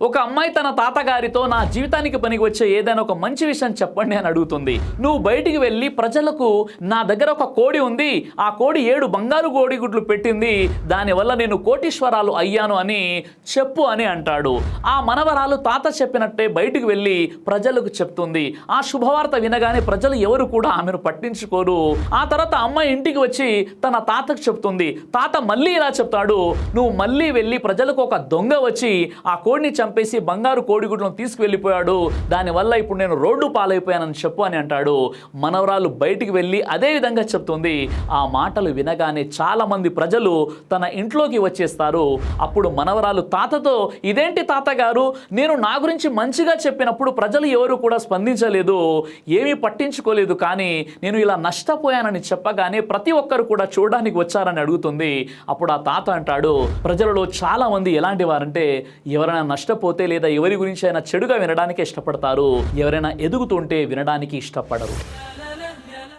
ఒక అమ్మాయి తన తాతగారితో నా జీవితానికి పనికి వచ్చే ఏదైనా ఒక మంచి విషయం చెప్పండి అని అడుగుతుంది. నువ్వు బయటికి వెళ్ళి ప్రజలకు నా దగ్గర ఒక కోడి ఉంది, ఆ కోడి 7 బంగారు కోడిగుడ్లు పెట్టింది, దానివల్ల నేను కోటీశ్వరాలు అయ్యాను అని చెప్పు అని అంటాడు. ఆ మనవరాలు తాత చెప్పినట్టే బయటికి వెళ్ళి ప్రజలకు చెప్తుంది. ఆ శుభవార్త వినగానే ప్రజలు ఎవరు కూడా ఆమెను పట్టించుకోరు. ఆ తర్వాత అమ్మాయి ఇంటికి వచ్చి తన తాతకు చెప్తుంది. తాత మళ్ళీ ఇలా చెప్తాడు, నువ్వు మళ్ళీ వెళ్ళి ప్రజలకు ఒక దొంగ వచ్చి ఆ కోడిని చంపేసి బంగారు కోడిగుడ్లను తీసుకువెళ్ళిపోయాడు, దానివల్ల ఇప్పుడు నేను రోడ్డు పాలైపోయానని చెప్పు అని అంటాడు. మనవరాలు బయటికి వెళ్ళి అదే విధంగా చెప్తుంది. ఆ మాటలు వినగానే చాలా మంది ప్రజలు తన ఇంట్లోకి వచ్చేస్తారు. అప్పుడు మనవరాలు తాతతో, ఇదేంటి తాతగారు, నేను నా గురించి మంచిగా చెప్పినప్పుడు ప్రజలు ఎవరు కూడా స్పందించలేదు, ఏమీ పట్టించుకోలేదు, కానీ నేను ఇలా నష్టపోయానని చెప్పగానే ప్రతి ఒక్కరు కూడా చూడడానికి వచ్చారని అడుగుతుంది. అప్పుడు ఆ తాత అంటాడు, ప్రజలలో చాలా మంది ఎలాంటి వారంటే ఎవరైనా నష్టపోతే లేదా ఎవరి గురించి అయినా చెడుగా వినడానికి ఇష్టపడతారు, ఎవరైనా ఎదుగుతుంటే వినడానికి ఇష్టపడరు.